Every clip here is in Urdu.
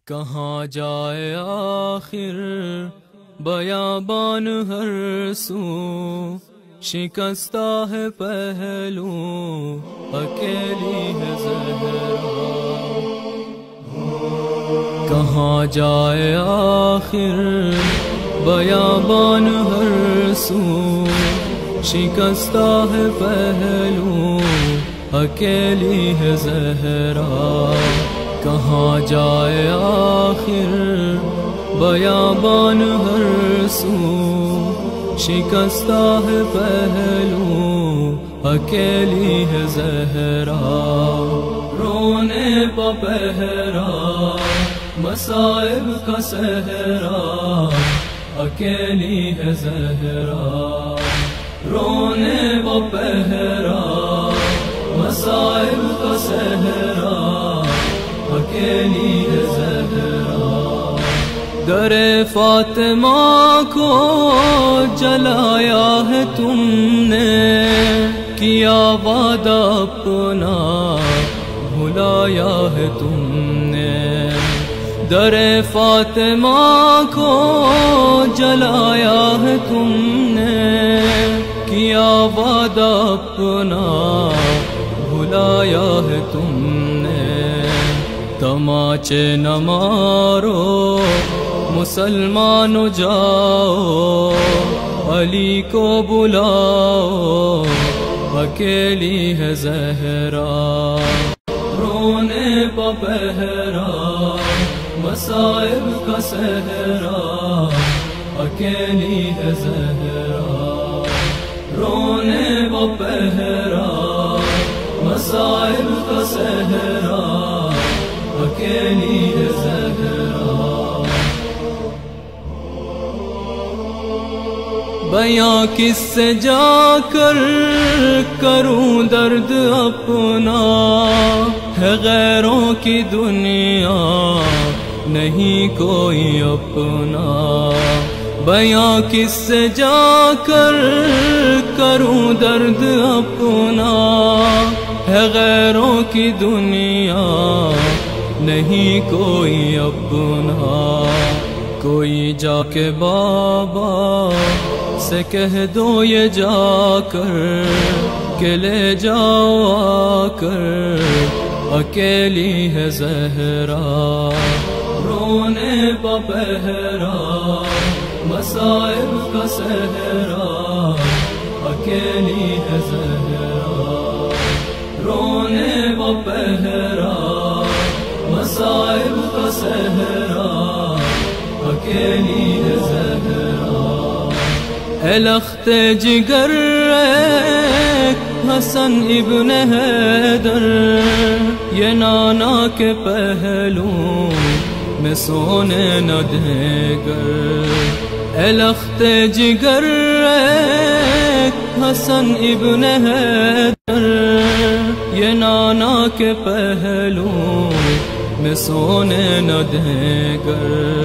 کہاں جائے آخر بیابان ہر سو، شکستہ ہے پہلو اکیلی ہے زہرا۔ کہاں جائے آخر بیابان ہر سو، شکستہ ہے پہلو اکیلی ہے زہرا۔ کہاں جائے آخر بیابان ہر سو، شکستہ ہے پہلو اکیلی ہے زہرا۔ رونے پا پہرا مصائب کا صحرا، اکیلی ہے زہرا۔ رونے پا پہرا مصائب کا صحرا، اکیلی ہے زہرا۔ در فاطمہ کو جلایا ہے تم نے، کیا وعدہ اپنا بھلایا ہے تم نے۔ در فاطمہ کو جلایا ہے تم نے، کیا وعدہ اپنا بھلایا ہے تم نے۔ تماچے نہ مارو مسلمانو جاؤ، علی کو بلاؤ اکیلی ہے زہرا۔ رونے پا پہرا مصائب کا صحرا، اکیلی ہے زہرا۔ رونے پا پہرا مصائب کا صحرا، اکیلی ہے زہرا۔ بیاں کس سے جا کر کروں درد اپنا، ہے غیروں کی دنیا نہیں کوئی اپنا۔ بیاں کس سے جا کر کروں درد اپنا، ہے غیروں کی دنیا نہیں کوئی اپنا۔ کوئی جا کے بابا سے کہہ دو یہ جا کر، کہ لے جاؤ آ کر اکیلی ہے زہرا۔ رونے پا پہرا مصائب کا صحرا، اکیلی ہے زہرا۔ رونے پا پہرا مصائب کا صحرا، اکیلی ہے زہرا۔ اے لخت جگر حسن ابن حیدر، یہ نانا کے پہلو میں سونے نہ دے گر۔ اے لخت جگر حسن ابن حیدر، یہ نانا کے پہلو میں سونے نہ دے گر۔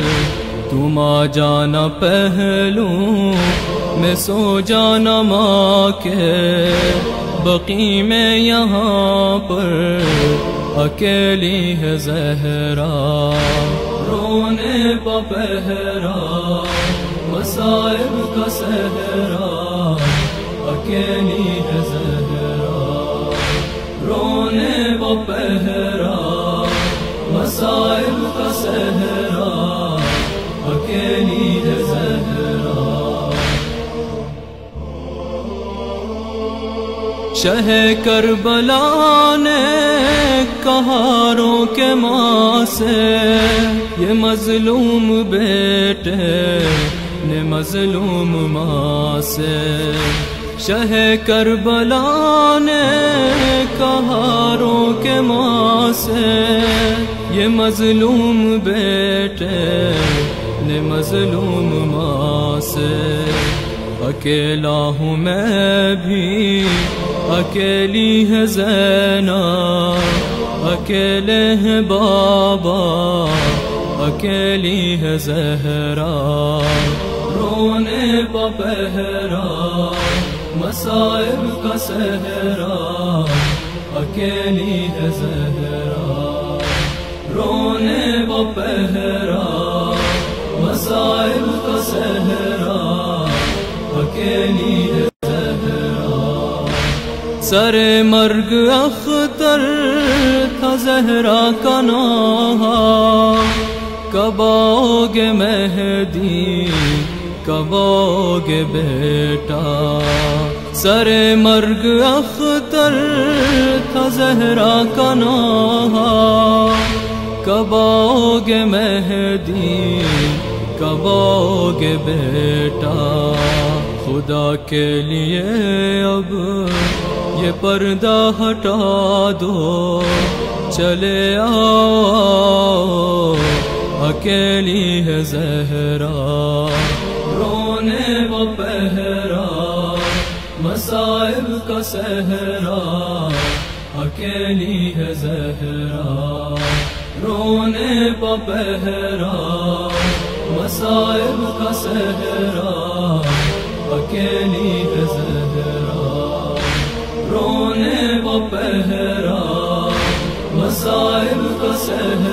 تم آ جانا پہلو میں سو جانا ماں کے، بقی میں یہاں پر اکیلی ہے زہرا۔ رونے پا پہرا مصائب کا صحرا، اکیلی ہے زہرا۔ رونے پا پہرا مصائب کا صحرا، اکیلی ہے زہرا۔ شہ کربلا نے کہا رو کے ماں سے، یہ مظلوم بیٹے نے مظلوم ماں سے۔ شہ کربلا نے کہا رو کے ماں سے، یہ مظلوم بیٹے نے مظلوم ماں سے۔ اکیلا ہوں میں بھی اکیلی ہے زینب، اکیلے ہیں بابا اکیلی ہے زہرا۔ رونے پا پہرا مصائب کا صحرا، اکیلی ہے زہرا۔ رونے وہ پہرا مسائل کا صحرا اکیلی ہے زہرا سر مرگ اختر تھا زہرا کا نام کب آؤ گے مہدی کب آؤ گے بیٹا سر مرگ اختر تھا زہرا کا نام کب آؤ گے مہدی کب آؤ گے بیٹا خدا کے لیے اب یہ پردہ ہٹا دو چلے آؤ اکیلی ہے زہرا رونے وہ پہرا مسائل کا صحرا اکیلی ہے زہرا رونے وہ پہرا مسائل کا صحرا اکیلی ہے زہرا رونے وہ پہرا مسائل کا صحرا